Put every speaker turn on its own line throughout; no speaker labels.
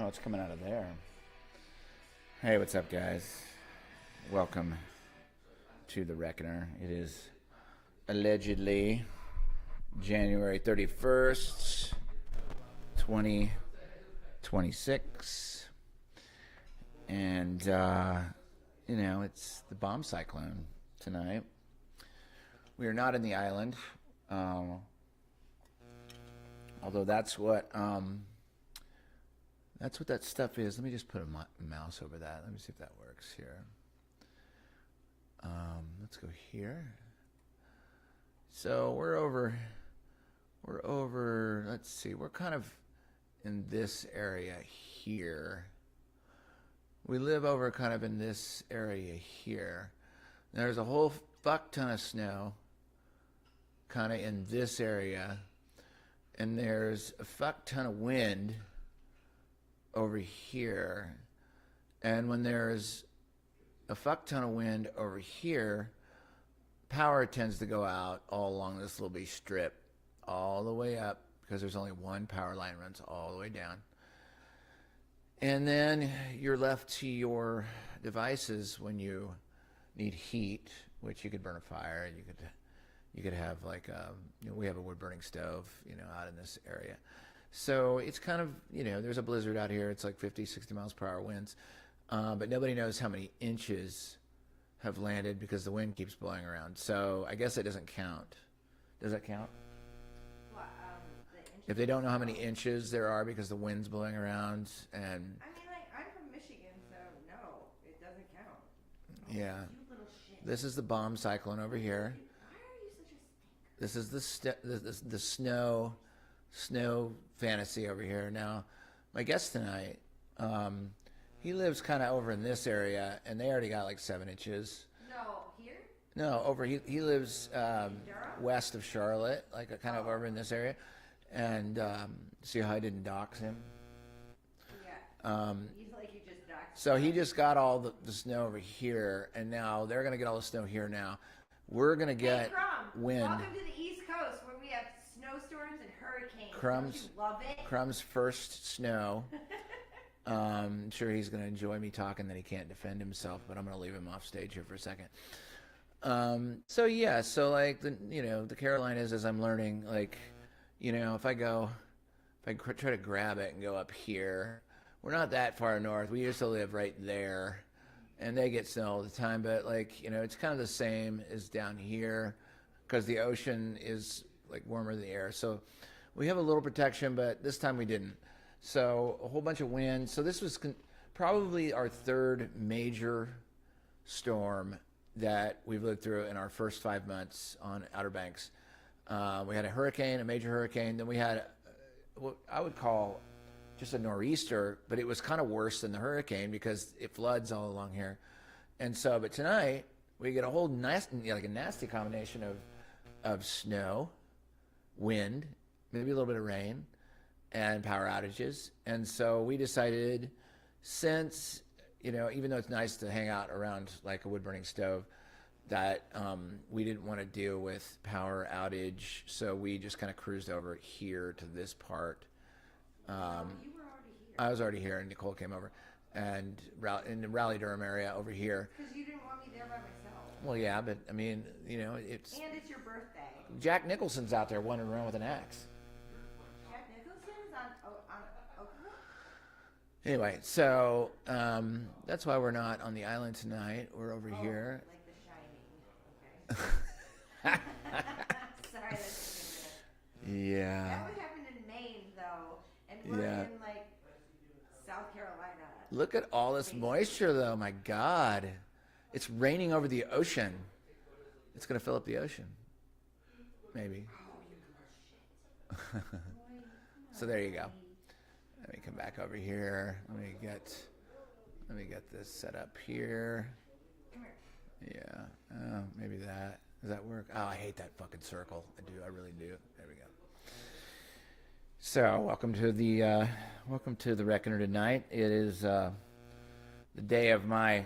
what's coming out of there. Hey, what's up, guys? Welcome to the Reckoner. It is allegedly January 31st, 2026. And, it's the bomb cyclone tonight. We are not in the island, although that's what that stuff is. Let me just put a mouse over that. Let me see if that works here. Let's go here. So we're over, let's see, we're kind of in this area here. We live over kind of in this area here. There's a whole fuck ton of snow kind of in this area. And there's a fuck ton of wind over here. And when there's a fuck ton of wind over here, power tends to go out all along this little bitty strip, all the way up, because there's only one power line runs all the way down. And then you're left to your devices when you need heat, which you could burn a fire. You could have like we have a wood burning stove, out in this area. So it's kind of, there's a blizzard out here. It's like 50, 60 miles per hour winds. But nobody knows how many inches have landed because the wind keeps blowing around. So I guess it doesn't count. Does that count?
Well,
if they don't know how many inches there are because the wind's blowing around and...
I mean, I'm from Michigan, so no, it doesn't count.
Yeah.
You little shit.
This is the bomb cyclone over here.
Why are you such a stinker?
This is the snow fantasy over here. Now, my guest tonight, he lives kind of over in this area, and they already got like 7 inches.
No, here?
No, he lives west of Charlotte, like kind of over in this area. And see how I didn't dox him?
Yeah. He's like you just doxed.
So he just got all the snow over here, and now they're going to get all the snow here now. We're going to get
Crumb,
wind.
welcome to the East Coast where we have snowstorms and hurricanes.
Crumb's,
Don't you love it?
Crumb's first snow. I'm sure he's going to enjoy me talking that he can't defend himself, but I'm going to leave him off stage here for a second. So like the Carolinas, as I'm learning, like, if I try to grab it and go up here, we're not that far north. We used to live right there, and they get snow all the time. But it's kind of the same as down here, because the ocean is like warmer than the air. So we have a little protection, but this time we didn't. So a whole bunch of wind. So this was probably our third major storm that we've lived through in our first 5 months on Outer Banks. We had a hurricane, a major hurricane. Then we had what I would call just a nor'easter, but it was kind of worse than the hurricane because it floods all along here. And so, but tonight we get a whole nasty combination of snow, wind, maybe a little bit of rain, and power outages. And so we decided, since, even though it's nice to hang out around like a wood burning stove, that we didn't want to deal with power outage. So we just kind of cruised over here to this part.
You were already here.
I was already here, and Nicole came over, and in the Raleigh-Durham area over here.
Because you didn't want me there by myself.
Well, yeah, but I mean, it's...
And it's your birthday.
Jack Nicholson's out there wandering around with an axe.
Jack Nicholson's on Oklahoma?
Anyway, so that's why we're not on the island tonight. We're over here.
Like The Shining. Okay. Sorry, that's
Yeah.
That would happen in Maine, though, and we're in like South Carolina.
Look at all this moisture, though. My God, it's raining over the ocean. It's gonna fill up the ocean, maybe. So there you go. Let me come back over here. Let me get this set up here.
Come here.
Yeah. Oh, maybe that. Does that work? Oh, I hate that fucking circle. I do. I really do. There we go. So, welcome to the Reckoner tonight. It is the day of my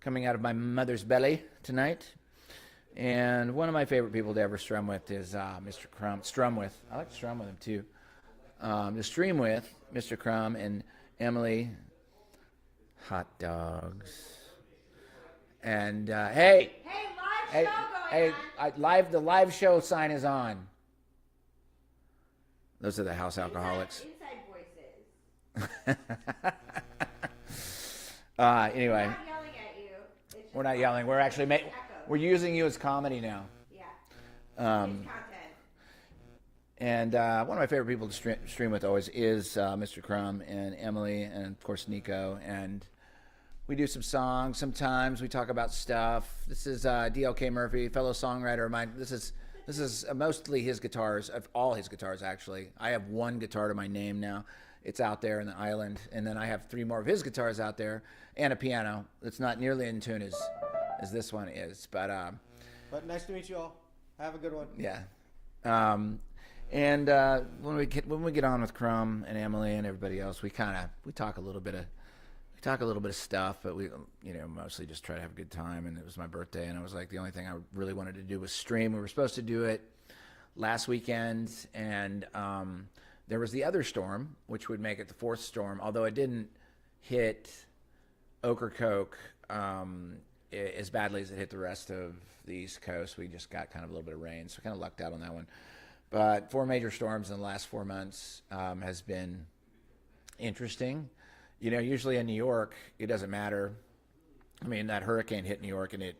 coming out of my mother's belly tonight. And one of my favorite people to ever strum with is Mr. Crumb. Strum with. I like to strum with him too. to stream with Mr. Crumb and Emily. Hot dogs. And hey,
Hey, live show going on.
The live show sign is on. Those are the house alcoholics.
Inside voices.
Anyway,
We're not yelling at you. It's just
we're not yelling. We're actually
echoes.
we're using you as comedy now.
Yeah.
Um,
It's content.
And one of my favorite people to stream with always is Mr. Crumb and Emily and, of course, Nico. And we do some songs. Sometimes we talk about stuff. This is DLKMurphy, fellow songwriter of mine. This is mostly his guitars, of all his guitars, actually. I have one guitar to my name now. It's out there in the island. And then I have 3 more of his guitars out there and a piano that's not nearly in tune as this one is. But
nice to meet you all. Have a good one.
yeah. And when we get on with Crumb and Emily and everybody else, we talk a little bit of stuff, but we mostly just try to have a good time. And it was my birthday, and I was like, the only thing I really wanted to do was stream. We were supposed to do it last weekend, and there was the other storm, which would make it the 4th storm, although it didn't hit Ocracoke as badly as it hit the rest of the East Coast. We just got kind of a little bit of rain, so kind of lucked out on that one. But 4 major storms in the last 4 months has been interesting. Usually in New York, it doesn't matter. I mean, that hurricane hit New York, and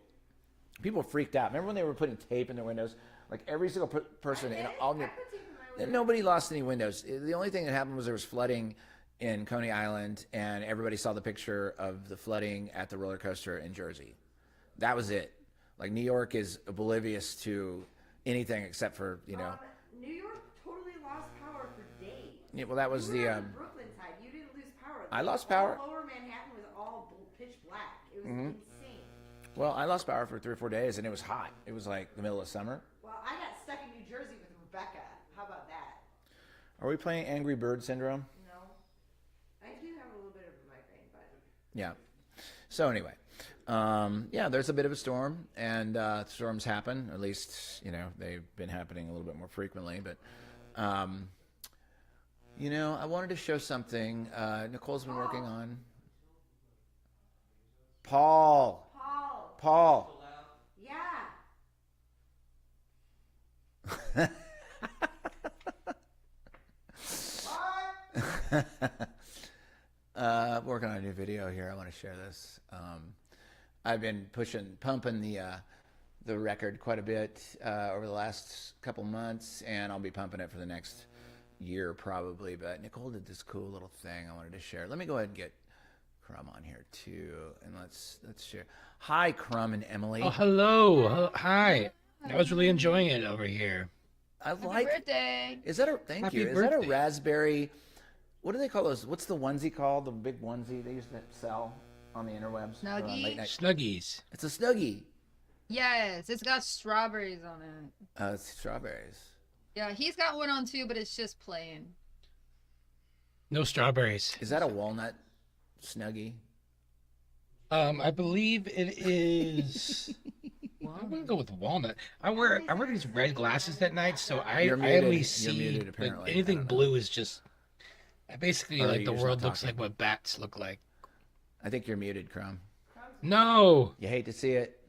people freaked out. Remember when they were putting tape in their windows? Like every single person in all New York, nobody lost any windows. The only thing that happened was there was flooding in Coney Island, and everybody saw the picture of the flooding at the roller coaster in Jersey. That was it. Like New York is oblivious to anything except for
New York totally lost power for days.
Yeah, well, that was
You were
the.
on the Brooklyn side. You didn't lose power.
I lost power.
All lower Manhattan was all pitch black. It was insane.
Well, I lost power for 3 or 4 days, and it was hot. It was like the middle of summer.
Well, I got stuck in New Jersey with Rebecca. How about that?
Are we playing Angry Bird Syndrome?
No. I do have a little bit of a migraine, but.
Yeah. So anyway, there's a bit of a storm, and storms happen. At least, they've been happening a little bit more frequently. But, I wanted to show something Nicole's been working on. Paul.
Yeah.
Working on a new video here. I want to share this. I've been pumping the record quite a bit over the last couple months, and I'll be pumping it for the next year probably. But Nicole did this cool little thing I wanted to share. Let me go ahead and get Crumb on here too, and let's share. Hi, Crumb and Emily.
Oh, hello. Hi. I was really enjoying it over here.
Happy
birthday.
Is that a thank
Happy
you? Is that a
birthday.
raspberry? What do they call those? What's the onesie called? The big onesie they used to sell on the interwebs.
Snuggie?
on late night.
Snuggies.
It's a Snuggie.
Yes, it's got strawberries on it.
It's strawberries.
Yeah, he's got one on too, but it's just plain.
No strawberries.
Is that a walnut Snuggie?
I believe it is. I'm gonna go with walnut. I wear these red glasses at night, so I
You're
only
muted.
see
You're muted,
like,
apparently. I
anything
don't know.
blue is just. I basically
Or
like
you're
the
just
world
not
looks
talking.
like what bats look like.
I think you're muted, Crumb.
No,
You hate to see it.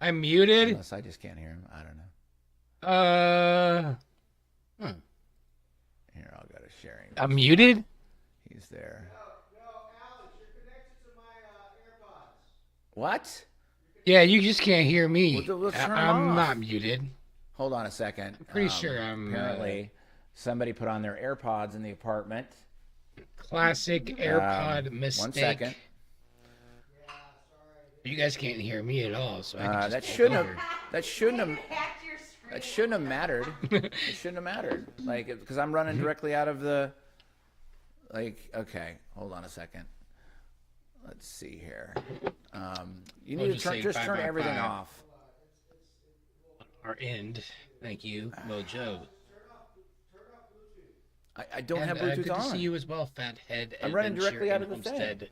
I'm muted.
Unless I just can't hear him. I don't know. Here, I'll go to sharing.
I'm muted.
He's there.
No, Alex, you're connected to my AirPods.
What?
Yeah, you just can't hear me.
Well, let's turn 'em
I'm
off.
not muted.
Hold on a second. I'm
pretty sure I'm,
Apparently, somebody put on their AirPods in the apartment.
Classic AirPod mistake.
1 second.
You guys can't hear me at all, so I can just
That
take
shouldn't
over.
have. That shouldn't have.
Hacked your screen.
That shouldn't have mattered. It shouldn't have mattered. Like, because I'm running directly out of the. Like, okay, hold on a second. Let's see here. You
We'll
need
just
to
say
just
bye,
turn
bye,
everything
bye.
off.
Our end. Thank you, Mojo.
I don't have
And,
Bluetooth
good
on.
to see you as well, Fathead.
I'm running
Adventure
directly out
in
of the thing.
Homestead.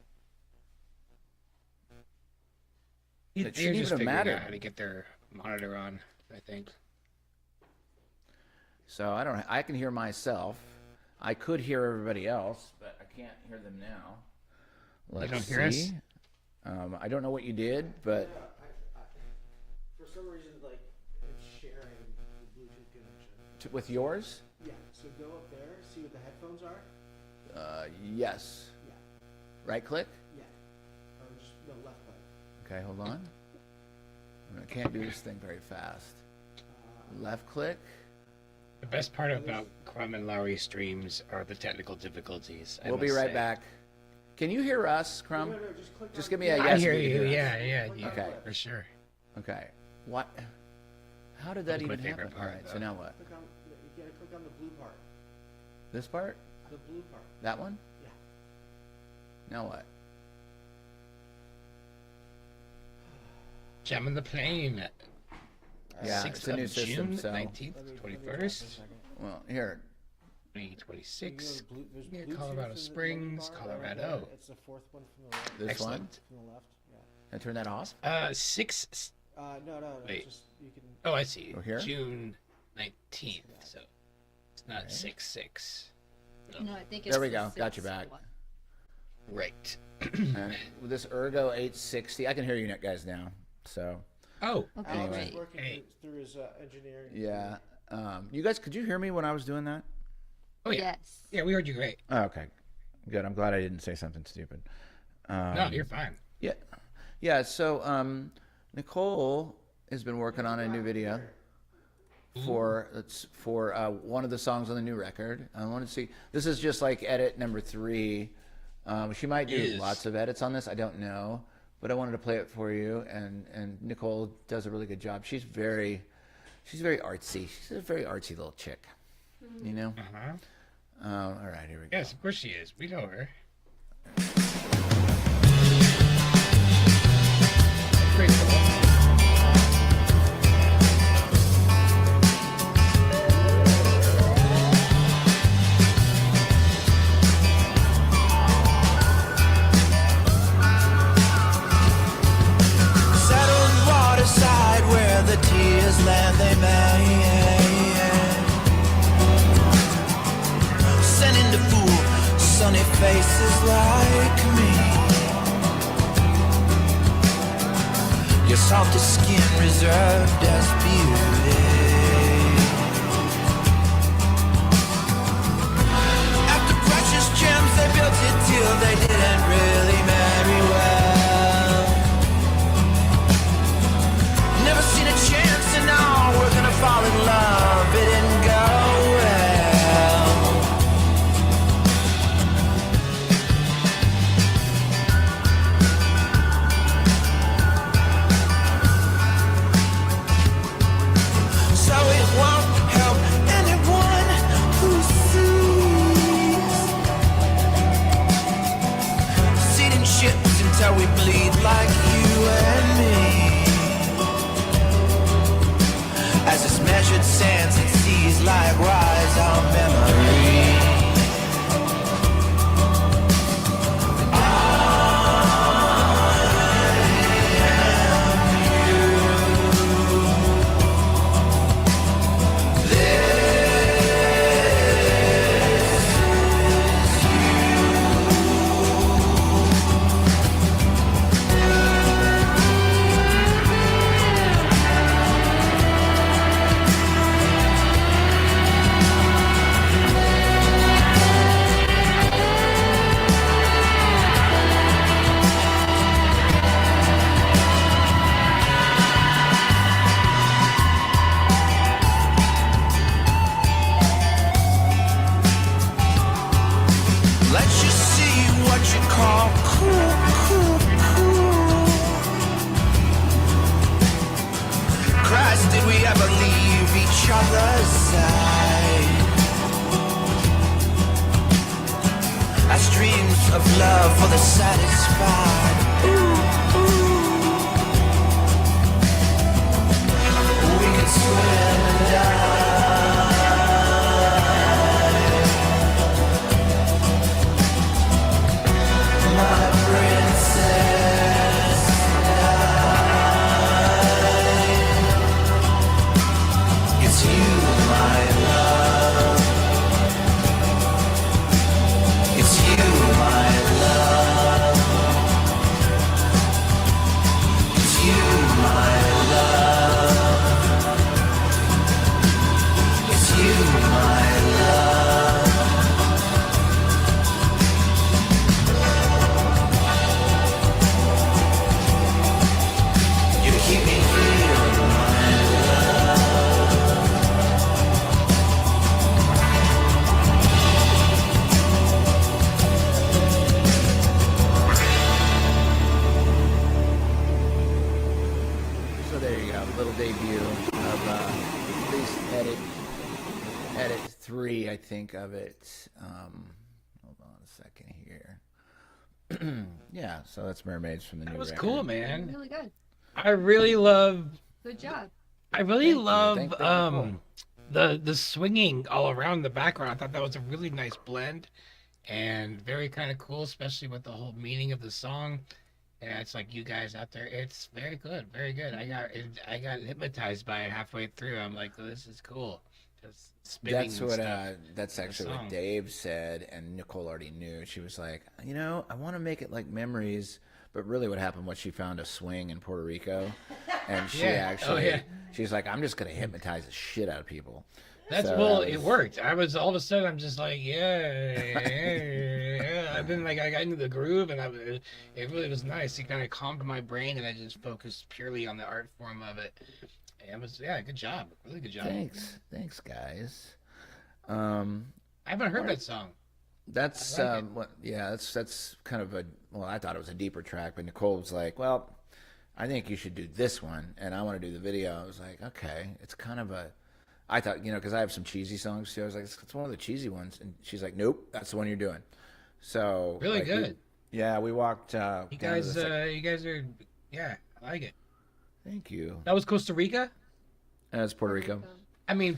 It
They're
shouldn't
just
even
figuring
matter.
out how to get their monitor on, I think.
So I don't. I can hear myself. I could hear everybody else, but I can't hear them now. Let's
don't hear us?
see. I don't know what you did, but
For some reason, like, it's sharing the Bluetooth connection.
with yours?
Yeah, so go up there, see what the headphones are.
Yes.
Yeah,
Right click?
yeah. Or just, no, left click.
Okay, hold on. I can't do this thing very fast. Left click.
The best part about Crumb and Lowry streams are the technical difficulties. I
We'll be
must
right
say.
back. Can you hear us, Crumb?
No, just click
Just
on
give me a
the-
yes.
I hear
if
you.
can us.
Yeah,
Okay.
for sure.
Okay. What? How did that
That was my
even happen?
favorite part,
All right, so
though.
now what?
Click on, you gotta click on the blue part.
This part?
The blue part.
That one?
Yeah.
Now what?
Gem in the plane.
Yeah,
6th
it's a new
of
system,
June,
so-
19th,
Let me
21st,
Well, here.
2026.
There's
Yeah,
Bluetooth
Colorado
in the
Springs,
menu bar, right
Colorado.
there. It's the fourth one from the right.
This
Excellent.
From the left. Yeah.
one? And turn that off?
6.
No.
Wait.
Just, you can.
Oh, I see.
Go here?
June 19th. So it's not 6/6.
No, I think it's
There we
the
go. Got you
6th
back.
one.
Right.
And with this Ergo 860, I can hear you guys now. So,
Oh,
Okay,
Alex
Anyway.
is
great.
working
Hey.
through his engineering.
yeah. You guys, could you hear me when I was doing that?
oh yeah.
Yes.
Yeah, we heard you great.
Oh, okay. Good. I'm glad I didn't say something stupid.
No, you're fine.
Yeah. Yeah. So, Nicole has been working on a new video for one of the songs on the new record. I want to see. This is just like edit number 3. She might do
Yes.
lots of edits on this. I don't know, but I wanted to play it for you. And Nicole does a really good job. She's very artsy. She's a very artsy little chick. You know.
Uh-huh.
All right. Here we go.
Yes, of course she is. We know her. Pretty cool.
Settled waterside where the tears land they may. Sending to fool sunny faces like me. Your softer skin reserved as beauty. After precious gems they built it till they didn't really marry well. Never seen a chance and now we're gonna fall in love. It didn't go well. So it won't help anyone who sees. Seeding ships until we bleed like you and me. As this measured sand it sees likewise our memory. Let you see what you call cool, cool, cool. Christ, did we ever leave each other's side? As dreams of love for the satisfied. Ooh, ooh. We could swim and die. My princess died. It's you, my love.
debut of at least edit 3, I think, of it. Hold on a second here. Yeah, so that's Mermaids from the new
That was
record.
cool, man.
Really good.
I really love.
Good job.
I really
Thank you.
love
Thank you.
the swinging all around the background. I thought that was a really nice blend and very kind of cool, especially with the whole meaning of the song. Yeah, it's like you guys out there. It's very good, very good. I got hypnotized by it halfway through. I'm like, oh, this is cool. Just spinning.
That's
and
what.
stuff.
That's actually
song.
what Dave said, and Nicole already knew. She was like, I want to make it like Memories, but really, what happened was she found a swing in Puerto Rico, and she
Yeah.
actually,
Oh, yeah.
she's like, I'm just gonna hypnotise the shit out of people.
That's
So
well,
that
it
was-
worked. I was all of a sudden, I'm just like, yeah. And then like I got into the groove, and it really was nice. It kind of calmed my brain, and I just focused purely on the art form of it. And it was good job, really good job.
Thanks, guys.
I haven't heard that song.
That's
I like
that's kind of I thought it was a deeper track, but Nicole was like, well, I think you should do this one, and I want to do the video. I was like, okay, it's kind of I thought, because I have some cheesy songs too. I was like, it's one of the cheesy ones, and she's like, nope, that's the one you're doing. So
Really
like,
good.
we walked.
You
down to
guys,
the
you guys are, I like it.
thank you.
That was Costa Rica.
That's Puerto Rico.
I mean,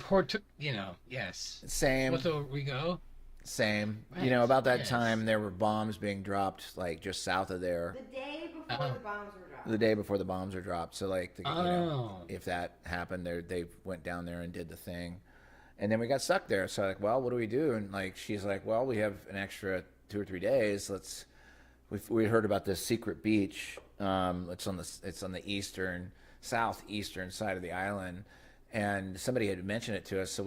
yes.
Same.
Puerto Rico.
Same.
Right.
About that
Yes.
time, there were bombs being dropped, like just south of there.
The day before
Oh.
the bombs were dropped.
The day before the bombs were dropped. So like,
Oh.
if that happened, they went down there and did the thing, and then we got stuck there. So like, well, what do we do? And like, she's like, well, we have an extra 2 or 3 days. We heard about this secret beach. It's on the southeastern side of the island, and somebody had mentioned it to us. So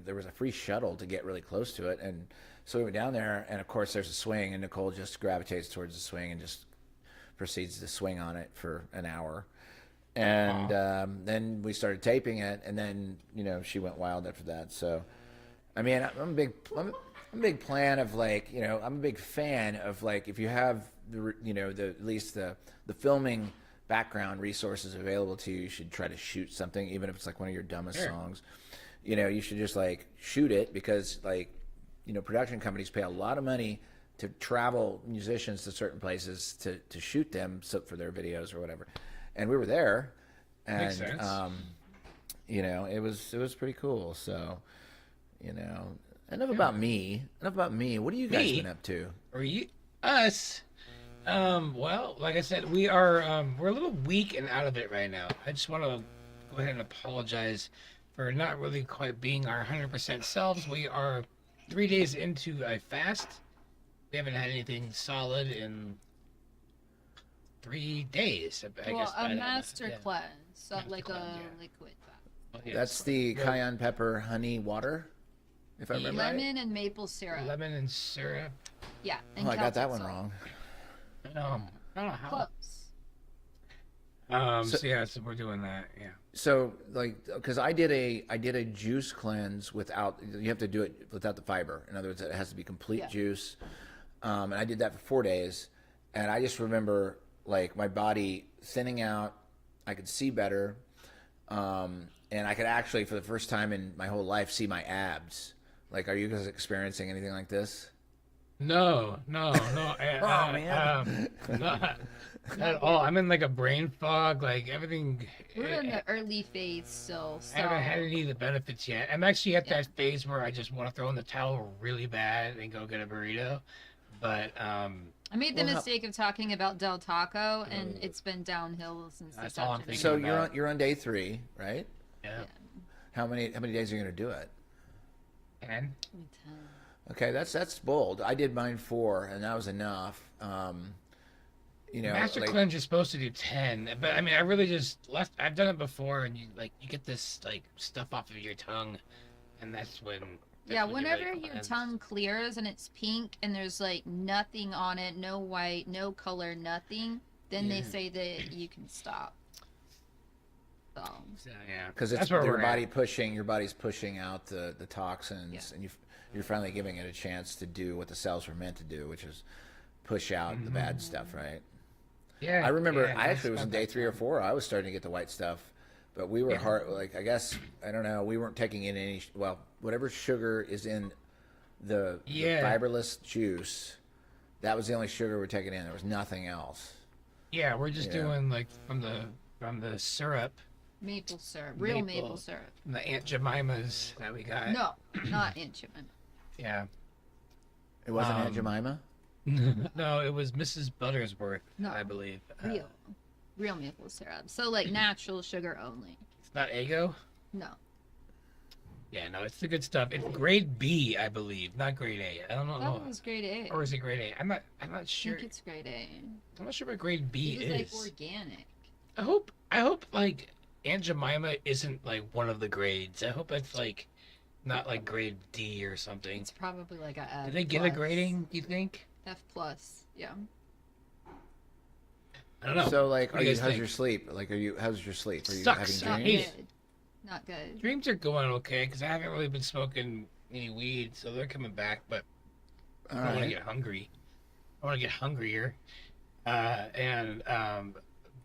there was a free shuttle to get really close to it, and so we went down there. And of course, there's a swing, and Nicole just gravitates towards the swing and just proceeds to swing on it for an hour. And then we started taping it, and then she went wild after that. So, I mean, I'm a big fan of like, I'm a big fan of like, if you have at least the filming background resources available to you, you should try to shoot something, even if it's like one of your dumbest
Sure.
songs. You should just like shoot it, because like, production companies pay a lot of money to travel musicians to certain places to shoot them for their videos or whatever. And we were there, and
Makes sense.
it was pretty cool. So, enough about me. What have you guys
Me?
been up to?
Or you, us? Well, like I said, we're a little weak and out of it right now. I just want to go ahead and apologize for not really quite being our 100% selves. We are 3 days into a fast. We haven't had anything solid in 3 days. I
Well,
guess.
a
by now.
master
Yeah.
cleanse, so
Master
like
cleanse,
a
yeah.
liquid fast.
Oh, yeah.
That's the
Well,
cayenne pepper honey water, if I remember right.
Lemon and maple syrup.
lemon and syrup.
Yeah. And
Oh, I got that
Celtic
one
salt.
wrong.
I don't know how.
Close.
So we're doing that. Yeah.
So like, because I did a juice cleanse without, you have to do it without the fiber. In other words, it has to be complete
Yeah.
juice. And I did that for 4 days, and I just remember like my body thinning out. I could see better, and I could actually, for the first time in my whole life, see my abs. Like, are you guys experiencing anything like this?
No.
Man.
Not at all. I'm in like a brain fog. Like everything.
We're in the early phase still. So.
I haven't had any of the benefits yet. I'm actually at that phase where I just want to throw in the towel really bad and go get a burrito. But
I made the
Well, how-
mistake of talking about Del Taco, and it's been downhill since
That's
this
all I'm
afternoon.
thinking.
So
about-
you're on day 3, right?
yeah.
How many days are you gonna do it?
And
Okay, that's bold. I did mine 4, and that was enough.
Master
like,
Cleanse, you're supposed to do 10, but I mean, I really just left. I've done it before, and you get this like stuff off of your tongue, and that's when.
Yeah,
you
whenever
really
your
cleanse.
tongue clears and it's pink and there's like nothing on it, no white, no color, nothing, then they say that you can stop. So,
So, yeah,
because it's
that's where
your
we're
body
at.
pushing, your body's pushing out the toxins,
Yeah.
and you're finally giving it a chance to do what the cells were meant to do, which is push out the bad stuff, right?
Yeah,
I remember
yeah,
I actually was
that's
on day
about
3 or 4. I was starting to get the white stuff, but we were hard. Like I guess I don't know. We weren't taking in any. Well, whatever sugar is in the fiberless juice, that was the only sugar we're taking in. There was nothing else.
Yeah, we're just doing like from the syrup.
Maple syrup, real maple syrup.
From the Aunt Jemima's that we got.
No, not Aunt Jemima.
Yeah.
It wasn't Aunt Jemima.
No, it was Mrs. Buttersworth, I believe.
Real maple syrup. So like natural sugar only.
It's not Eggo?
No.
Yeah, no, it's the good stuff. It's grade B, I believe, not grade A. I don't know.
That was grade A.
Or is it grade A? I'm not sure.
I think it's grade A.
I'm not sure what grade B
It was
is.
like organic.
I hope like Aunt Jemima isn't like one of the grades. I hope it's like not like grade D or something.
It's probably like a F.
Did they get a grading, you think?
F plus, yeah.
I don't know.
So like,
What do you guys
how's
think?
your sleep? Like, how's your sleep? Are you
Sucks.
having
Not
dreams?
good. Not good.
Dreams are going okay because I haven't really been smoking any weed, so they're coming back. But I don't want to get hungry. I want to get hungrier. No.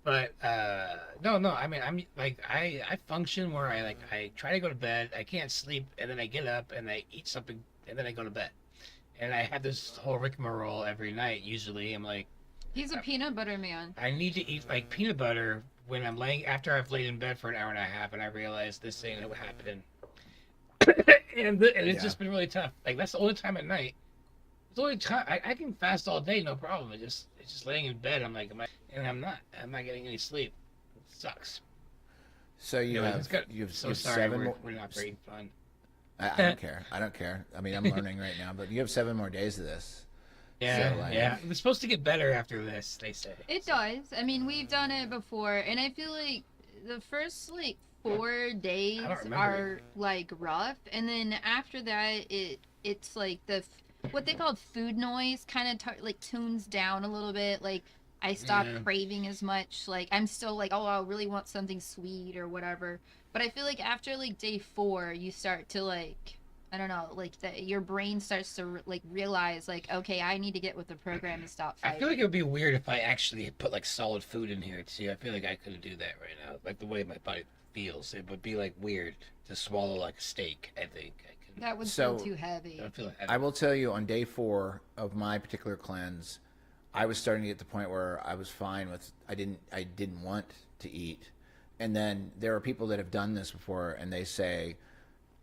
I mean, I'm like I function where I try to go to bed. I can't sleep, and then I get up and I eat something, and then I go to bed. And I have this whole rigmarole every night. Usually, I'm like,
He's a peanut butter man.
I need to eat like peanut butter when I'm laying after I've laid in bed for an hour and a half, and I realize this ain't happening. and it's just been really tough. Like that's the only time at night. It's the only time I can fast all day, no problem. It's just laying in bed. I'm like, I'm not getting any sleep. It sucks.
So you have
So sorry,
7 more.
we're not very fun.
I don't care. I don't care. I mean, I'm learning right now, but you have 7 more days of this.
Yeah,
So, like-
yeah. It's supposed to get better after this, they say.
It does. I mean, we've done it before, and I feel like the first like 4 days
I don't remember
are like rough, and then after that, it's like what they call food noise kind of like tunes down a little bit. Like I stop craving as much. Like I'm still like, oh, I really want something sweet or whatever. But I feel like after like day 4, you start to like, I don't know, like your brain starts to like realize like, okay, I need to get with the program and stop fighting.
I feel like it would be weird if I actually put like solid food in here too. I feel like I couldn't do that right now. Like the way my body feels, it would be like weird to swallow like a steak. I think I could.
That would
So-
feel too heavy.
I would feel heavy.
I will tell you, on day 4 of my particular cleanse, I was starting to get to the point where I was fine with I didn't want to eat, and then there are people that have done this before, and they say.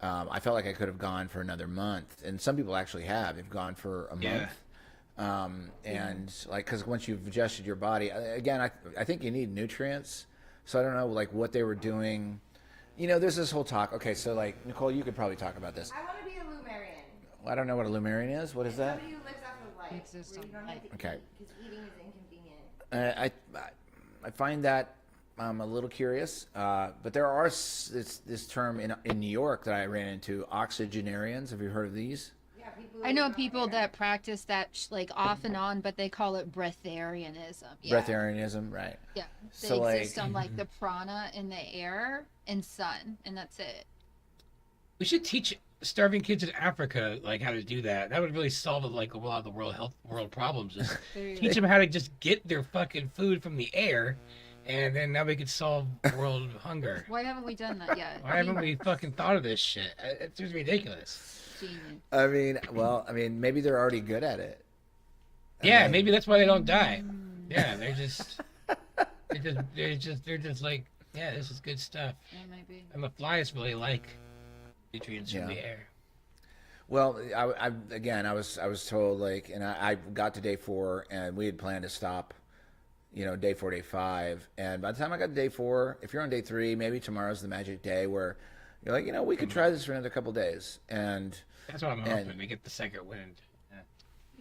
I felt like I could have gone for another month, and some people actually have. They've gone for a month, and like because once you've adjusted your body, again, I think you need nutrients. So I don't know, like what they were doing. You know, there's this whole talk. Okay, so like Nicole, you could probably talk about this.
I want to be a Lumerian.
I don't know what a Lumerian is. What is that?
Somebody who lives off of life.
Exists
Where you
on
don't have to
Okay.
eat because eating is inconvenient.
I find that I'm a little curious, but there are this term in New York that I ran into, oxygenarians. Have you heard of these?
Yeah, people who
I know
live out
people
there.
that practice that like off and on, but they call it breatharianism. Yeah.
Breatharianism, right?
Yeah. They
So, like-
exist on like the prana in the air and sun, and that's it.
We should teach starving kids in Africa like how to do that. That would really solve like a lot of the world problems. Is
There you
teach
go.
them how to just get their fucking food from the air, and then now we could solve world hunger.
Why haven't we done that yet?
Why haven't we fucking thought of this shit? It's just ridiculous.
Genius.
I mean, maybe they're already good at it.
Yeah, maybe that's why they don't die. Yeah, they're just like, yeah, this is good stuff.
That might be.
And the flies really like nutrients from
Yeah.
the air.
Well, I was told like, and I got to day 4, and we had planned to stop, day 4, day 5, and by the time I got to day 4, if you're on day 3, maybe tomorrow's the magic day where you're like, we could try this for another couple days, and
That's what I'm hoping to get the second wind.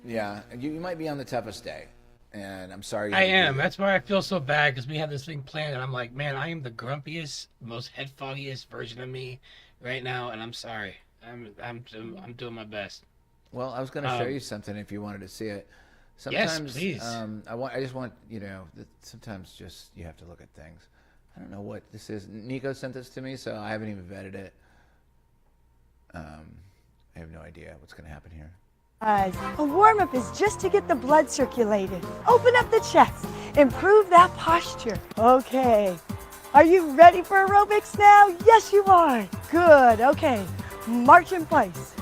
yeah, and you might be on the toughest day, and I'm sorry. you
I
had to do
am.
that.
That's why I feel so bad because we had this thing planned, and I'm like, man, I am the grumpiest, most head foggiest version of me right now, and I'm sorry. I'm doing my best.
Well, I was going to show you something if you wanted to see it.
Yes,
Sometimes,
please.
I just want that sometimes just you have to look at things. I don't know what this is. Nico sent this to me, so I haven't even vetted it. I have no idea what's going to happen here.
A warm-up is just to get the blood circulating. Open up the chest. Improve that posture. Okay. Are you ready for aerobics now? Yes, you are. Good. Okay. March in place.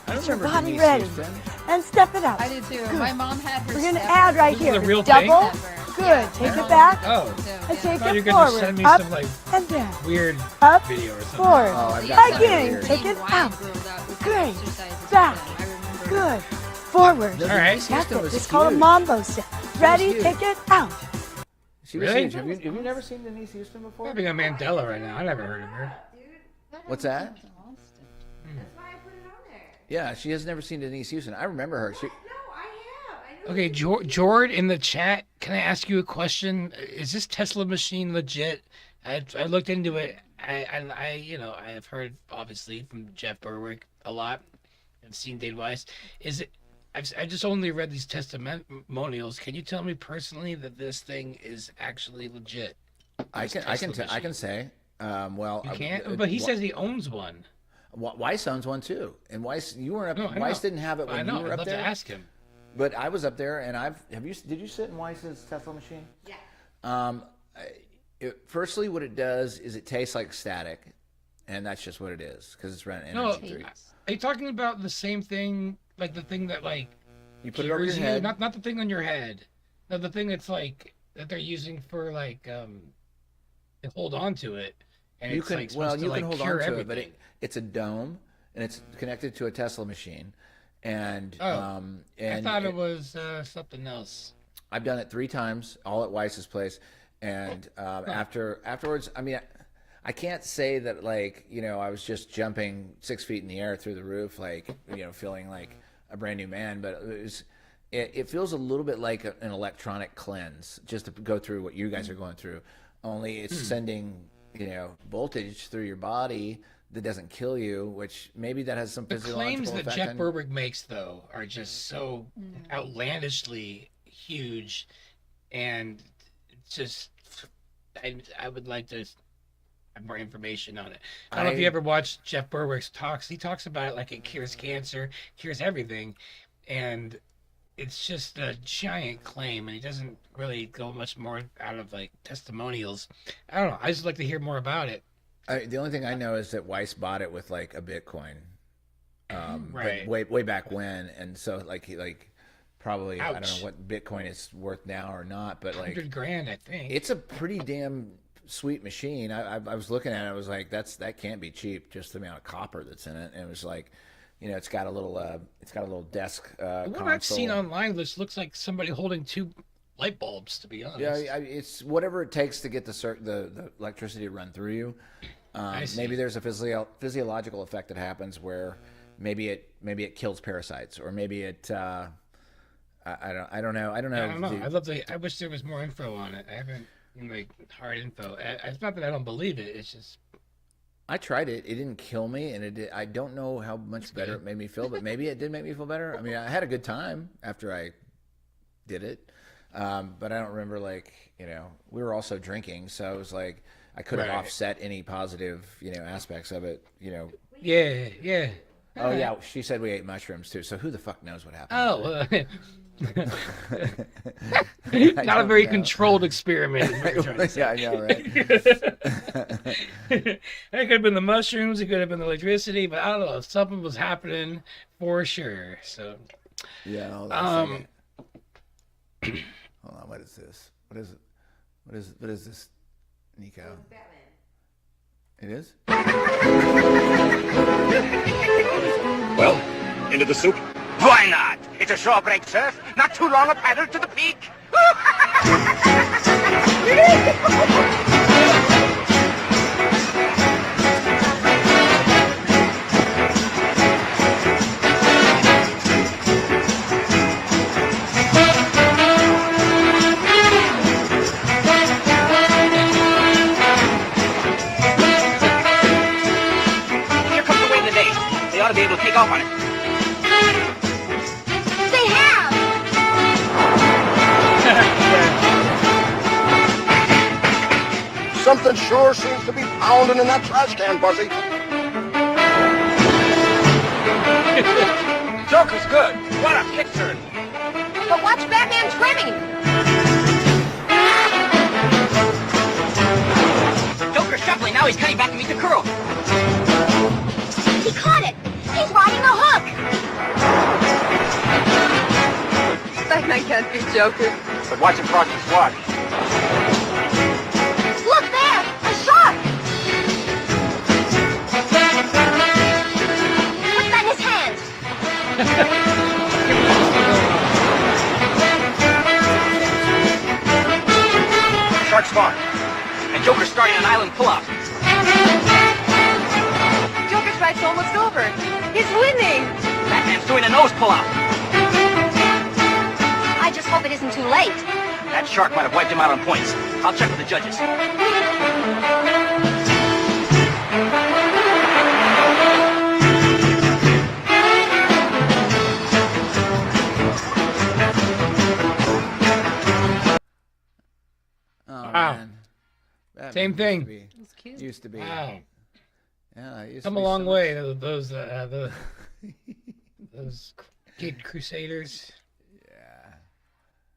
I
Get your
remember
body
Denise
ready.
Houston.
And step it out.
I do too.
Good.
My mom had her.
We're going to
stepper.
add right
This is
here.
a real thing?
Double.
Stepper.
Good.
Yeah.
Take
My
it
mom
back.
had
Oh.
her too,
And
yeah.
take
thought you
it
were gonna
forward.
send me
Up
some like
and down.
weird
Up.
video or something.
Forward.
Oh, I've
Yeah,
got
so
that
Again.
weird.
Take it
wine
out.
girls out with
Great.
exercises
Back.
with them. I remember
Good. Forward.
No,
All right.
Denise
That's
Houston
it.
was
It's called a
huge.
mambo step. Ready?
huge.
Take it out.
She was
Really?
huge. Have you never seen Denise Houston before?
I'm having a Mandela right now. I never heard of her.
What's that?
That's why I put it on there.
Yeah, she has never seen Denise Houston. I remember her. She,
No, I have. I know.
Okay, Jord in the chat, can I ask you a question? Is this Tesla machine legit? I looked into it. I have heard obviously from Jeff Berwick a lot. I've seen Dave Weiss. Is it? I just only read these testimonials. Can you tell me personally that this thing is actually legit?
I
This
can
Tesla
I can
machine?
say. Well,
You can't. But he says he owns one.
Weiss owns one too, and Weiss, you weren't up.
No, I
Weiss
know.
didn't have it
I
when
know.
you were
I'd
up
love
there.
to ask him.
But I was up there, and did you sit in Weiss's Tesla machine?
Yeah.
Firstly, what it does is it tastes like static, and that's just what it is because it's running
No,
energy through.
are you talking about the same thing, like the thing that like
You put it over your
cures you?
head.
Not the thing on your head. No, the thing that's like that they're using for like to hold on to it. And
You
it's
can
like supposed to,
you
like,
can hold on
cure
to
everything.
it, but it's a dome, and it's connected to a Tesla machine, and
I
and
thought it was something else.
I've done it 3 times, all at Weiss's place, and afterwards, I mean, I can't say that like I was just jumping 6 feet in the air through the roof, like feeling like a brand new man, but it feels a little bit like an electronic cleanse, just to go through what you guys are going through. Only it's sending voltage through your body that doesn't kill you, which maybe that has some
The
physiological
claims that
effect
Jeff
on
Berwick makes, though, are just so outlandishly huge, and it's just I would like to have more information on it. I don't know if you ever watched Jeff Berwick's talks. He talks about it like it cures cancer, cures everything, and it's just a giant claim, and he doesn't really go much more out of like testimonials. I don't know. I just like to hear more about it.
The only thing I know is that Weiss bought it with like a Bitcoin,
Right.
but way back when, and so like probably I don't
Ouch.
know what Bitcoin is worth now or not, but like
$100,000, I think.
it's a pretty damn sweet machine. I was looking at it, I was like, that can't be cheap, just the amount of copper that's in it, and it was like, it's got a little desk
What
console.
I've seen online, this looks like somebody holding 2 light bulbs. To be honest.
Yeah, it's whatever it takes to get the electricity to run through you.
see.
Maybe there's a physiological effect that happens where maybe it kills parasites, or maybe it I don't know.
I don't know. I wish there was more info on it. I haven't like hard info. It's not that I don't believe it. It's just
I tried it. It didn't kill me, and I don't know how much better it made me feel, but maybe it did make me feel better. I mean, I had a good time after I did it, but I don't remember we were also drinking, so it was like I could have
Right.
offset any positive aspects of it.
yeah.
Oh yeah, she said we ate mushrooms too. So who the fuck knows what happened?
Oh,
I
not a
don't
very
know.
controlled experiment. Is what you're trying to say.
Yeah, I know, right?
It could have been the mushrooms. It could have been the electricity, but I don't know. Something was happening for sure. So,
Yeah. Hold on, a
um,
second. Hold on. What is this? What is this, Nico?
Batman.
It is.
Well, into the soup?
Why not? It's a shore break surf, not too long a paddle to the peak. Here comes the wind and Dave. They ought to be able to take off on it.
They have!
Something sure seems to be pounding in that trash can, Buzzy.
Joker's good. What a kick turn.
But watch Batman trimming!
shuffling. Now he's cutting back to meet the curl.
He caught it! He's riding a hook!
That man can't be Joker.
But watch him cross the swat.
Look there! A shark! What's that in his hand?
Shark spawn.
And Joker's starting an island pull-out.
Joker's fight's almost over. He's winning.
Batman's doing a nose pull-out.
I just hope it isn't too late.
That shark might have wiped him out on points. I'll check with the judges.
Oh,
Wow.
man. Batman
Same thing.
Used to be.
Used to be.
Wow.
Yeah, it used
Come
to
a
be
long
so
way,
much-
those kid crusaders.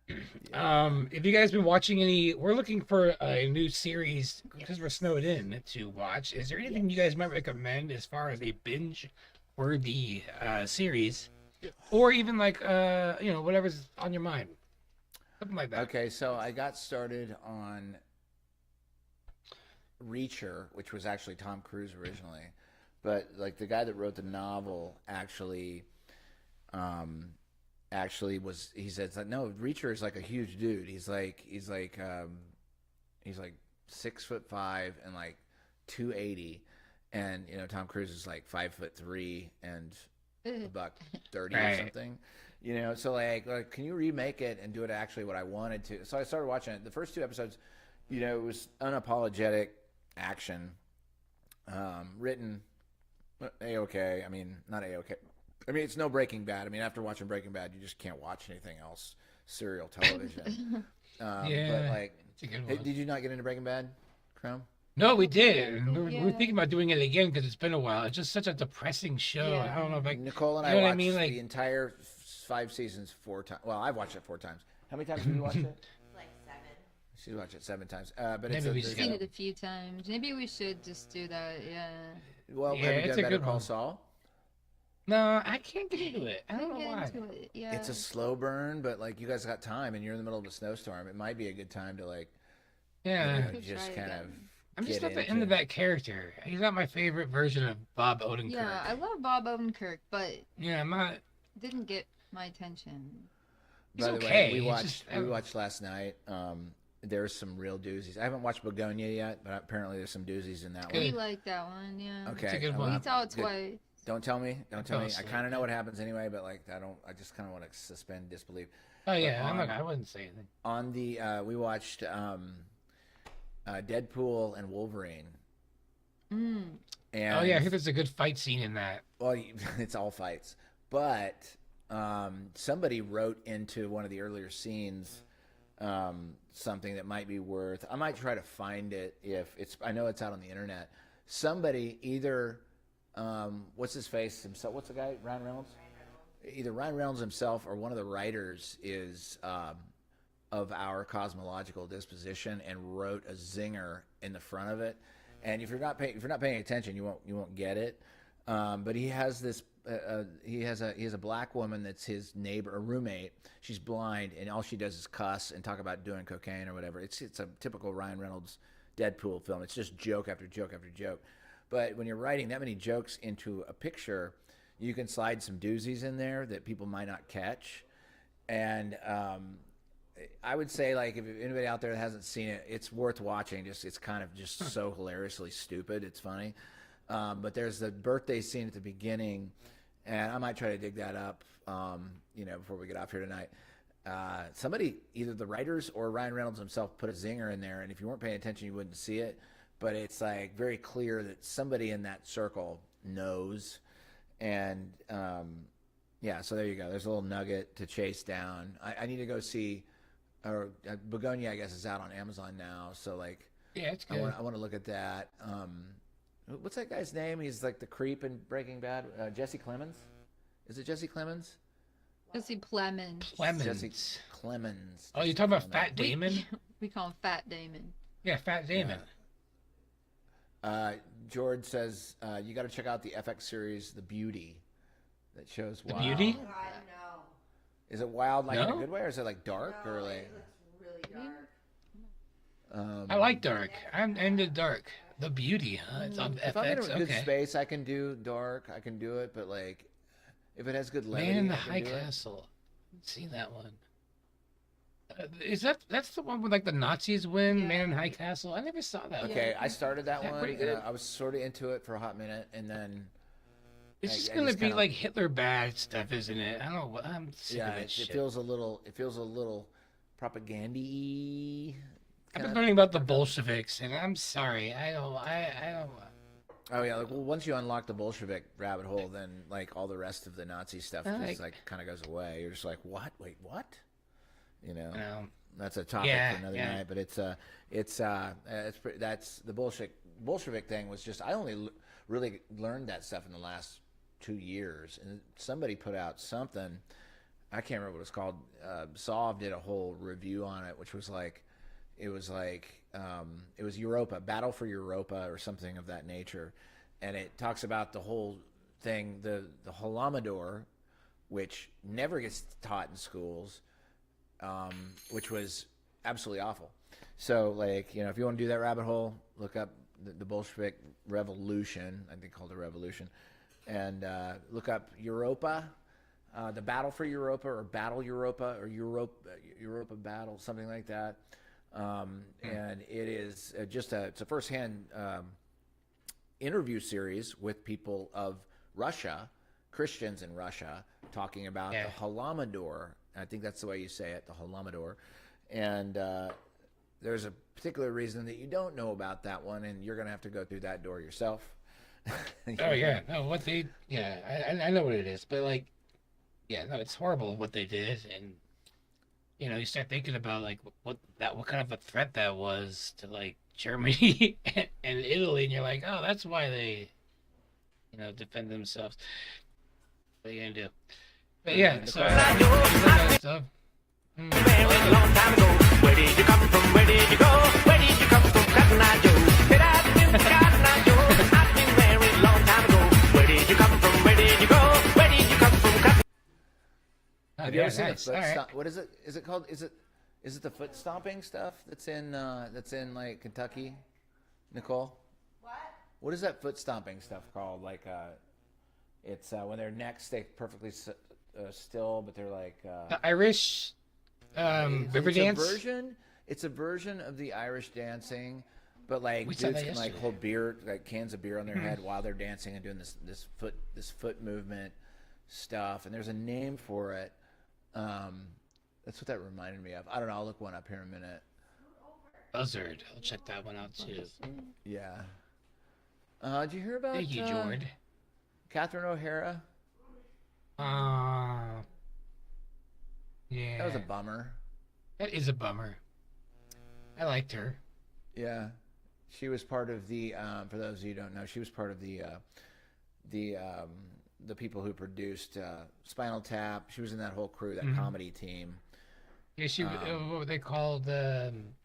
Yeah.
If you guys been watching any, we're looking for a new series because we're snowed in to watch. Is there anything you guys might recommend as far as a binge worthy series, or even like whatever's on your mind, something like that?
Okay, so I got started on Reacher, which was actually Tom Cruise originally, but like the guy that wrote the novel actually was, he said, it's like, no, Reacher is like a huge dude. He's like 6'5" and like 280, and Tom Cruise is like 5'3" and $130 or
Right.
something. So like, can you remake it and do it actually what I wanted to? So I started watching it. The first 2 episodes, it was unapologetic action, written A-okay. I mean, not A-okay. I mean, it's no Breaking Bad. I mean, after watching Breaking Bad, you just can't watch anything else. Serial television.
Yeah,
but like,
it's a good
hey,
one.
did you not get into Breaking Bad, Crumb?
No, we did. And we're
Yeah.
thinking about doing it again because it's been a while. It's just such a depressing show.
Yeah.
I don't know if
Nicole and
you
I
know what I
watched
mean? Like-
the entire 5 seasons 4 times. Well, I've watched it 4 times. How many times have you watched it?
Like 7.
She's watched it 7 times. But
Maybe
it's
we
there's
should
Seen
a-
it a few times. Maybe we should just do that. Yeah.
well,
Yeah,
have you
it's
done
a
Better
good
Call
one.
Saul?
No, I can't get into it. I don't know
Get
why.
into it. Yeah.
It's a slow burn, but like you guys got time and you're in the middle of a snowstorm. It might be a good time to like
Yeah,
Could
just
try
kind
again.
of.
I'm just
get
not into that character. He's not my favorite version of Bob Odenkirk.
Yeah, I love Bob Odenkirk, but
Yeah, I'm not.
didn't get my attention.
He's
By the
okay.
way, we
He's
watched
just-
we watched last night. There's some real doozies. I haven't watched Begonia yet, but apparently there's some doozies in that
Good.
We
one.
like that one. Yeah.
Okay,
It's a good
I'm
one.
We
not-
saw it
good.
twice.
Don't tell me. Don't tell
fell
me. I
asleep.
kind of know what happens anyway, but like I don't. I just kind of want to suspend disbelief.
Oh yeah,
on-
I wouldn't say anything.
On the we watched Deadpool and Wolverine.
Mm.
And
Oh yeah, I hear there's a good fight scene in that.
well, it's all fights, but somebody wrote into one of the earlier scenes something that might be worth. I might try to find it if it's. I know it's out on the internet. Somebody either what's his face himself? What's the guy? Ryan Reynolds. Either Ryan Reynolds himself or one of the writers is of our cosmological disposition and wrote a zinger in the front of it. And if you're not paying attention, you won't get it. But he has this. He has a black woman that's his neighbor, a roommate. She's blind, and all she does is cuss and talk about doing cocaine or whatever. It's a typical Ryan Reynolds Deadpool film. It's just joke after joke after joke. But when you're writing that many jokes into a picture, you can slide some doozies in there that people might not catch. And I would say, like, if anybody out there that hasn't seen it, it's worth watching. It's kind of just so hilariously stupid. It's funny. But there's the birthday scene at the beginning, and I might try to dig that up, before we get off here tonight. Somebody, either the writers or Ryan Reynolds himself, put a zinger in there, and if you weren't paying attention, you wouldn't see it. But it's like very clear that somebody in that circle knows. And so there you go. There's a little nugget to chase down. I need to go see. Or Begonia, I guess, is out on Amazon now. So like,
Yeah, it's good.
I want to look at that. What's that guy's name? He's like the creep in Breaking Bad. Jesse Clemens. Is it Jesse Clemens?
Jesse Plemons.
Jesse
Clemens.
Clemens.
Oh, you're talking about Fat
We-
Damon?
We call him Fat Damon.
Yeah, Fat Damon.
George says you got to check out the FX series The Beauty that shows
The
wild.
Beauty?
God, no.
Is it wild like in
No?
a good way, or is it like dark
No,
or
it
like?
looks really dark.
I like dark. I'm into dark. The Beauty, huh? It's on
If I'm in a
FX.
good
Okay.
space, I can do dark. I can do it, but like, if it has good levity,
Man in the
I can
High
do it.
Castle. I've seen that one. That's the one where like the Nazis win? Man in the High Castle. I never saw that.
Okay, I started that
Is that
one.
pretty
And
good?
I was sort of into it for a hot minute, and then
It's
I-
just
I
gonna
just
be
kinda-
like Hitler bad stuff, isn't it? I don't know. I'm sick
yeah,
of that
it
shit.
feels a little. It feels a little propaganda-y.
I've been learning about the Bolsheviks, and I'm sorry. I don't.
Oh yeah, like well, once you unlock the Bolshevik rabbit hole, then like all the rest of the Nazi stuff just like kind of goes away. You're just like, what? Wait, what? You know, that's a topic for another night. But that's the Bolshevik thing was just I only really learned that stuff in the last 2 years, and somebody put out something. I can't remember what it's called. Sov did a whole review on it, which was like. It was Europa, Battle for Europa or something of that nature. And it talks about the whole thing, the Holodomor, which never gets taught in schools, which was absolutely awful. So, like, if you want to do that rabbit hole, look up the Bolshevik Revolution, I think called the Revolution, and look up Europa, the Battle for Europa or Battle Europa or Europa Battle, something like that. And it is it's a firsthand interview series with people of Russia, Christians in Russia, talking about the Holodomor. I think that's the way you say it, the Holodomor. And there's a particular reason that you don't know about that one, and you're going to have to go through that door yourself.
Oh yeah, no, what they I know what it is, but like, it's horrible what they did, and you start thinking about like what kind of a threat that was to like Germany and Italy, and you're like, oh, that's why they, defend themselves. What are you gonna do? But yeah, so that stuff.
Very long time ago. Where did you come from? Where did you go? Where did you come from, Cotton Eye Joe? Did I been to Cotton Eye Joe? I've been very long time ago. Where did you come from? Where did you go? Where did you come from, Cotton?
Have you ever seen the foot stomp? What is it? Is it called? Is it the foot stomping stuff that's in like Kentucky, Nicole? What is that foot stomping stuff called? Like it's when their necks stay perfectly still, but they're like
The Irish river dance.
It's a version of the Irish dancing, but like
We saw
dudes
that
can like
yesterday.
hold beer, like cans of beer on their head while they're dancing and doing this foot movement stuff. And there's a name for it. That's what that reminded me of. I don't know. I'll look one up here in a minute.
Buzzard. I'll check that one out too.
Yeah. Did you hear about?
Thank you, Jord.
Catherine O'Hara.
Yeah.
That was a bummer.
That is a bummer. I liked her.
Yeah, she was part of the. For those of you who don't know, she was part of the people who produced Spinal Tap. She was in that whole crew, that comedy team.
Yeah, she. What were they called?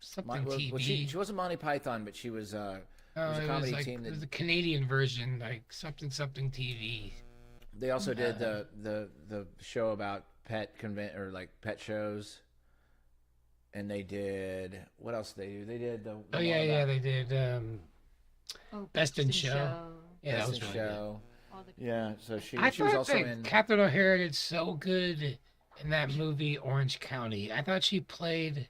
Something TV.
Well, she wasn't Monty Python, but she was. It was a comedy team.
It was the Canadian version, like something TV.
They also did the show about pet pet shows. And they did what else did they do? They did the
they did Best in Show. Yeah, that was really
Show.
Good.
Yeah, so she
I
was
thought
also
that
in.
Catherine O'Hara did so good in that movie Orange County. I thought she played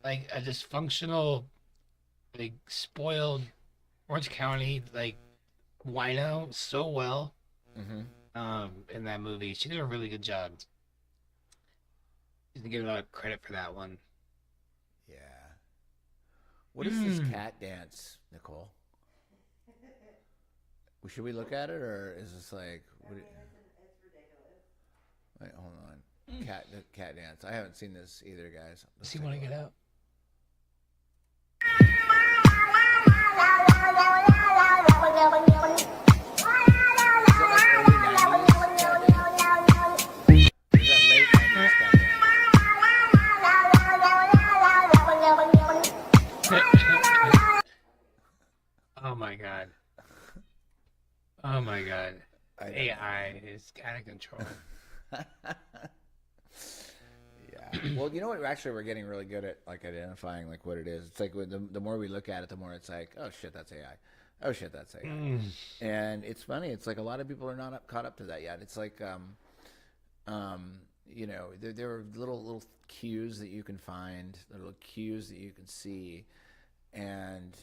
like a dysfunctional, like spoiled Orange County like wino so well. In that movie, she did a really good job. She didn't get a lot of credit for that one.
Yeah. What is this cat dance, Nicole? Should we look at it, or is this like?
It's ridiculous.
Wait, hold on. Cat dance. I haven't seen this either, guys.
Does he want to get out? Oh my God. Oh my god.
I don't
AI is out of control.
Yeah. Well, you know what? Actually, we're getting really good at like identifying like what it is. It's like the more we look at it, the more it's like, oh shit, that's AI. Oh shit, that's AI. And it's funny. It's like a lot of people are not caught up to that yet. It's like, you know, there are little cues that you can find, little cues that you can see, and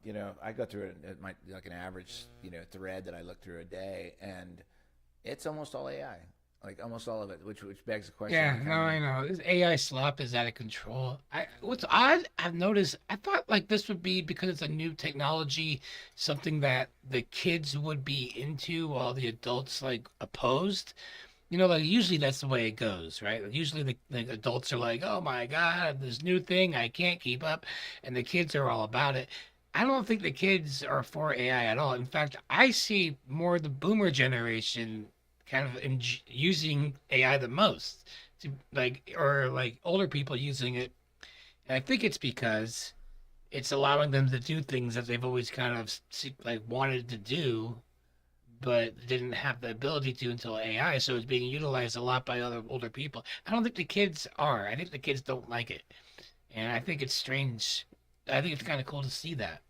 you know, I go through it at my like an average thread that I look through a day, and it's almost all AI. Like almost all of it, which begs the question.
Yeah, no, I know. This AI slop is out of control. What's odd, I've noticed, I thought like this would be because it's a new technology, something that the kids would be into while the adults like opposed. You know, like usually that's the way it goes, right? Usually the adults are like, oh my God, this new thing, I can't keep up. And the kids are all about it. I don't think the kids are for AI at all. In fact, I see more the boomer generation kind of using AI the most, to like, or like older people using it. And I think it's because it's allowing them to do things that they've always kind of like wanted to do, but didn't have the ability to until AI. So it's being utilized a lot by other older people. I don't think the kids are. I think the kids don't like it, and I think it's strange. I think it's kind of cool to see that.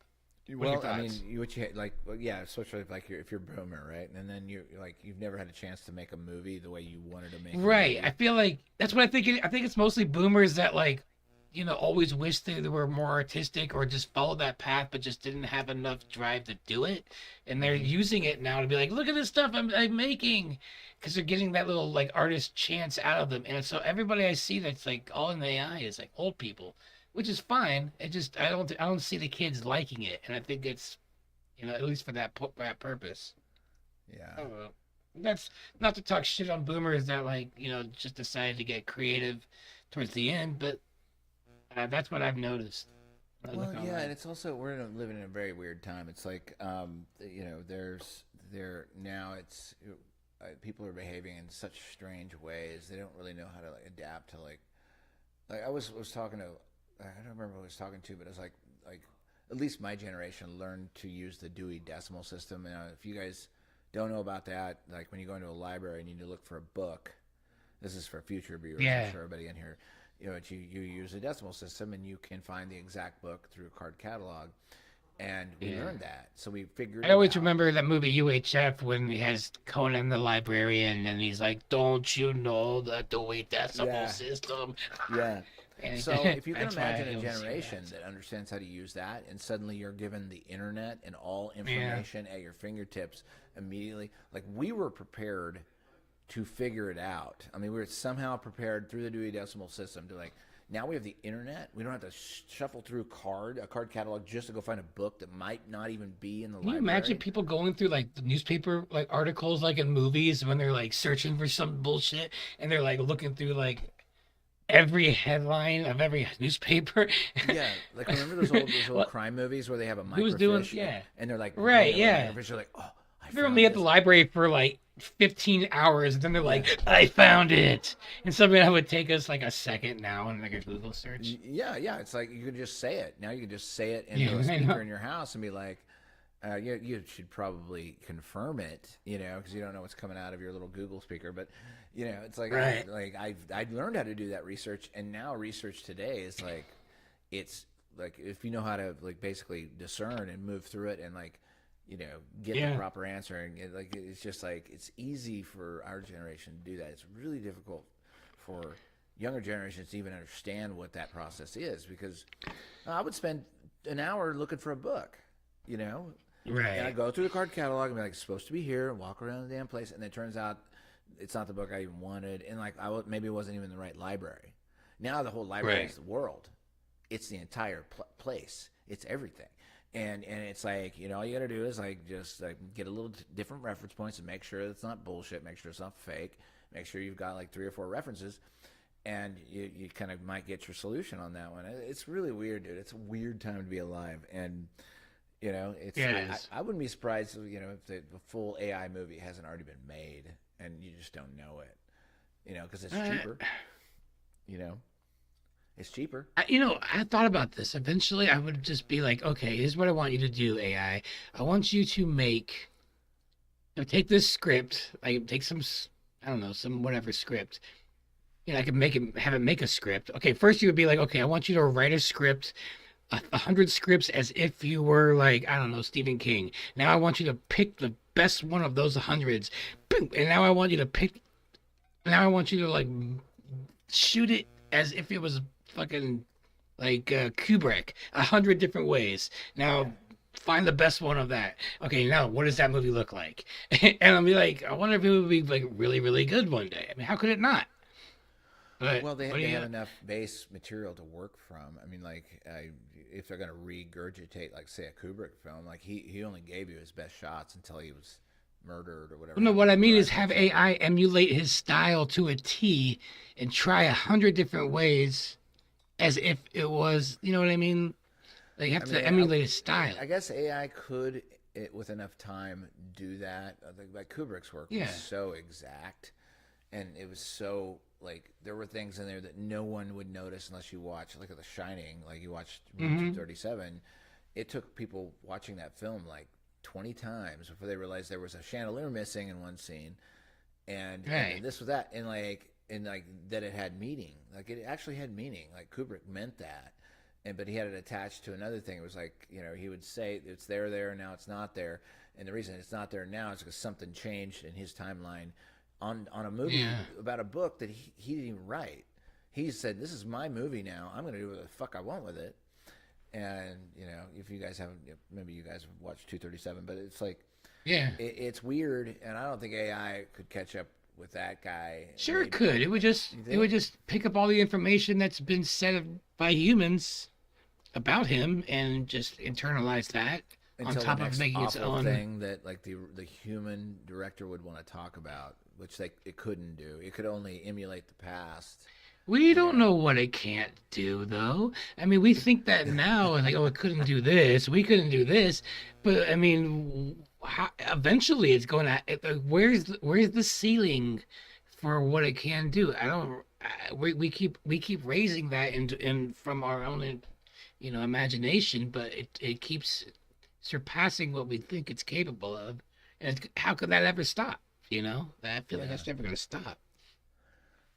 Well, I mean, what you like, well, yeah, especially if, like if you're boomer, right? And then you've never had a chance to make a movie the way you wanted to make.
Right. I feel like that's what I think. I think it's mostly boomers that like, you know, always wish they were more artistic or just followed that path, but just didn't have enough drive to do it. And they're using it now to be like, look at this stuff I'm making, because they're getting that little like artist chance out of them. And so everybody I see that's like all in the AI is like old people, which is fine. It just I don't see the kids liking it, and I think it's, you know, at least for that purpose.
Yeah.
I don't know. That's not to talk shit on boomers that like, you know, just decided to get creative towards the end, but that's what I've noticed.
Well, yeah, and it's also we're living in a very weird time. It's like you know, now it's people are behaving in such strange ways. They don't really know how to like adapt to like I was talking to. I don't remember who I was talking to, but it was like at least my generation learned to use the Dewey Decimal System. And if you guys don't know about that, like when you go into a library and you need to look for a book, this is for future viewers.
Yeah.
I'm sure everybody in here, you know, you use a decimal system and you can find the exact book through a card catalog. And we learned that, so we figured.
I always remember that movie UHF when he has Conan the librarian, and he's like, "Don't you know the Dewey Decimal System?"
Yeah. So if you can
That's why
imagine
I
a
don't see
generation that understands how to use that, and suddenly you're given the internet and all information at your fingertips immediately. Like we were prepared to figure it out. I mean, we were somehow prepared through the Dewey Decimal System to like. Now we have the internet. We don't have to shuffle through a card catalog just to go find a book that might not even be in the library.
Can you imagine people going through like the newspaper like articles like in movies when they're like searching for some bullshit and they're like looking through like every headline of every newspaper?
Yeah, like remember those old crime movies where they have a microfiche?
Who's doing
and they're like They're like, oh,
they're only at the library for like 15 hours, and then they're like, I found it. And something that would take us like a second now in like a Google search.
Yeah. It's like you can just say it. Now you can just say it into a speaker in your house and be like, you should probably confirm it, you know, because you don't know what's coming out of your little Google speaker. But, you know, it's like, I've learned how to do that research, and now research today is like, it's like if you know how to like basically discern and move through it and like, you know, get the proper answer, and it's just like it's easy for our generation to do that. It's really difficult for younger generations to even understand what that process is, because I would spend an hour looking for a book, you know, and I go through the card catalog and be like, it's supposed to be here, and walk around the damn place, and it turns out it's not the book I even wanted, and like maybe it wasn't even the right library. Now the whole library is the world. It's the entire place. It's everything. And it's like, you know, all you got to do is like just like get a little different reference points and make sure it's not bullshit, make sure it's not fake, make sure you've got like 3 or 4 references, and you kind of might get your solution on that one. It's really weird, dude. It's a weird time to be alive, and you know, it's I wouldn't be surprised, you know, if the full AI movie hasn't already been made and you just don't know it, you know, because it's cheaper, you know. It's cheaper.
You know, I thought about this. Eventually, I would just be like, okay, here's what I want you to do, AI. I want you to make Now take this script, like take some, I don't know, some whatever script. You know, I could have it make a script. Okay, first you would be like, okay, I want you to write a script, 100 scripts as if you were like, I don't know, Stephen King. Now I want you to pick the best one of those hundreds. Boom, and now I want you to like shoot it as if it was fucking like Kubrick, 100 different ways. Now find the best one of that. Okay, now what does that movie look like? And I'll be like, I wonder if it would be like really, really good one day. I mean, how could it not? But
well, they have enough base material to work from. I mean, like, if they're going to regurgitate, like, say, a Kubrick film, like, he only gave you his best shots until he was murdered or whatever.
No, what I mean is have AI emulate his style to a T and try 100 different ways as if it was, you know what I mean? They have to emulate his style.
I guess AI could, with enough time, do that. I think like Kubrick's work was so exact, and it was so like there were things in there that no one would notice unless you watch, like The Shining, like you watched 237. It took people watching that film like 20 times before they realized there was a chandelier missing in one scene, and this was that, and that it had meaning. Like it actually had meaning. Like Kubrick meant that. But he had it attached to another thing. It was like, you know, he would say it's there, now it's not there. And the reason it's not there now is because something changed in his timeline on a movie about a book that he didn't even write. He said, this is my movie now. I'm going to do what the fuck I want with it. And, you know, if you guys haven't, maybe you guys have watched 237, but it's like, it's weird. And I don't think AI could catch up with that guy.
Sure, it could. It would just pick up all the information that's been said by humans about him and just internalize that on top of making its own
thing that like the human director would want to talk about, which it couldn't do. It could only emulate the past.
We don't know what it can't do, though. I mean, we think that now, like, oh, it couldn't do this, we couldn't do this, but I mean, eventually it's going to. Where's the ceiling for what it can do? I don't. We keep raising that in from our own, you know, imagination, but it keeps surpassing what we think it's capable of, and how could that ever stop? You know, I feel like that's never going to stop.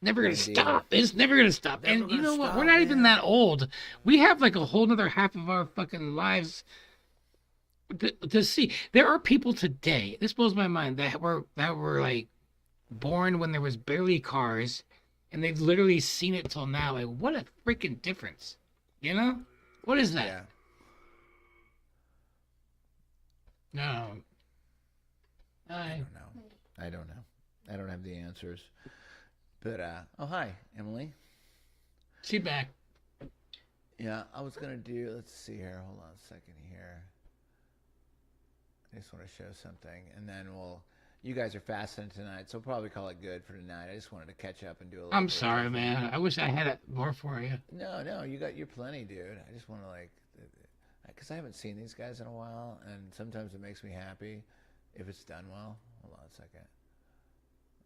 Never going to stop. It's never going to stop. And you know what? We're not even that old. We have like a whole nother half of our fucking lives to see. There are people today. This blows my mind that were like born when there was barely cars, and they've literally seen it till now. Like, what a freaking difference! You know, what is that?
Yeah.
No.
I don't know. I don't have the answers. But oh hi, Emily.
She's back.
Yeah, I was gonna do. Let's see here. Hold on a second here. I just want to show something, and then you guys are fasting tonight, so we'll probably call it good for tonight. I just wanted to catch up and do a little.
I'm sorry, man. I wish I had it more for you.
No, you're plenty, dude. I just want to because I haven't seen these guys in a while, and sometimes it makes me happy if it's done well. Hold on a second.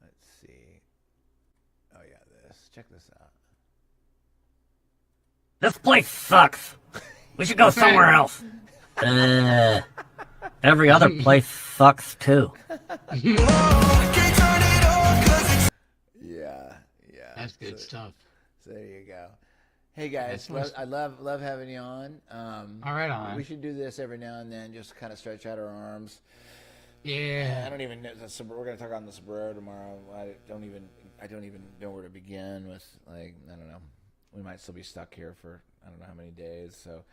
Let's see. Oh yeah, this. Check this out.
This place sucks. We should go somewhere else. Every other place sucks too.
Yeah.
That's good stuff.
So there you go. Hey guys, I love having you on.
All right, on.
We should do this every now and then, just kind of stretch out our arms.
Yeah.
I don't even know. We're gonna talk on the sombrero tomorrow. I don't even know where to begin with. Like, I don't know. We might still be stuck here for I don't know how many days. So,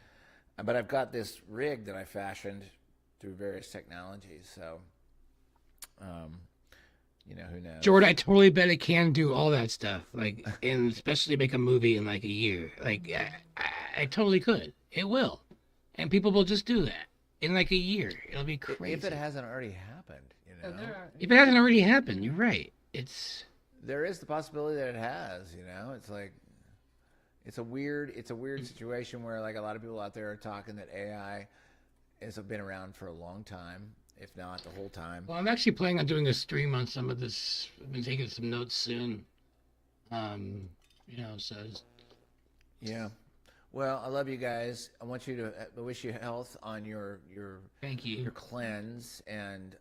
but I've got this rig that I fashioned through various technologies. So, you know, who knows?
Jordan, I totally bet it can do all that stuff. Like, and especially make a movie in like a year. Like, I totally could. It will, and people will just do that in like a year. It'll be crazy.
If it hasn't already happened, you know.
If it hasn't already happened, you're right.
There is the possibility that it has. You know, it's like. It's a weird situation where like a lot of people out there are talking that AI has been around for a long time, if not the whole time.
Well, I'm actually planning on doing a stream on some of this. I've been taking some notes soon. You know, so.
Yeah. Well, I love you guys. I want you to wish you health on your
Thank you.
your cleanse, and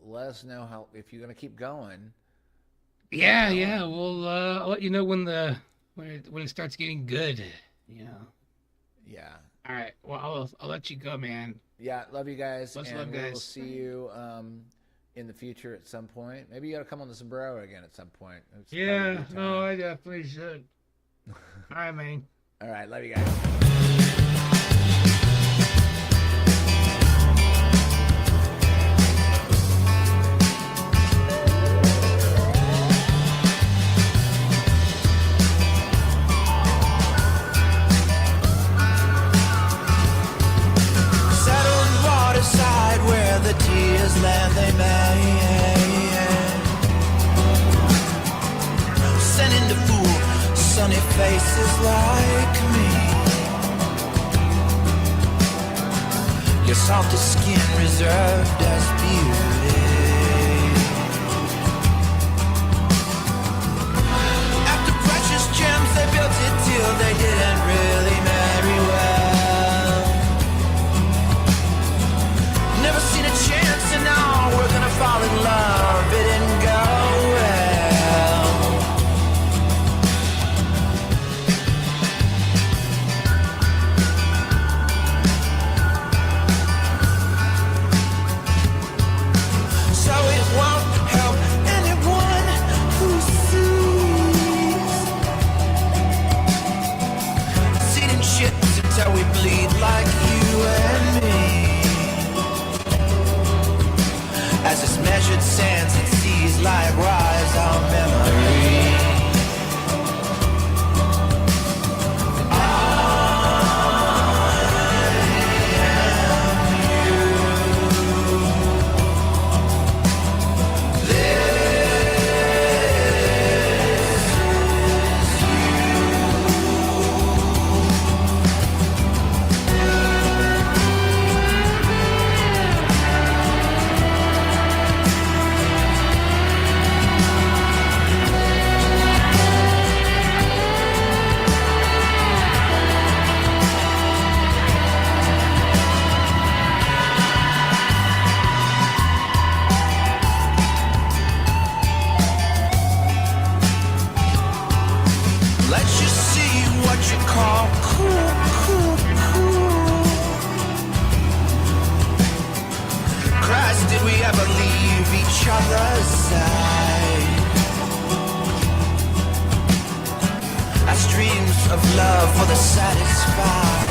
let us know how if you're gonna keep going.
Yeah, yeah. Well, I'll let you know when it starts getting good. Yeah.
Yeah.
All right. Well, I'll let you go, man.
Yeah, love you guys.
Much
and
love,
we'll
guys.
see you in the future at some point. Maybe you gotta come on the sombrero again at some point. It's probably a
Yeah.
good time.
No, I definitely should. All right, man.
All right, love you guys.
Settled waterside where the tears land they may. Sending to fool sunny faces like me. Your salty skin reserved as beauty. After precious gems they built it till they didn't really marry well. Never seen a chance and now we're gonna fall in love. It didn't go well. So it won't help anyone who sees. Seeding shit until we bleed like you and me. As this measured sands it sees like rise our memory. Let you see what you call cool, cool, cool. Christ, did we ever leave each other's side? As dreams of love for the satisfied.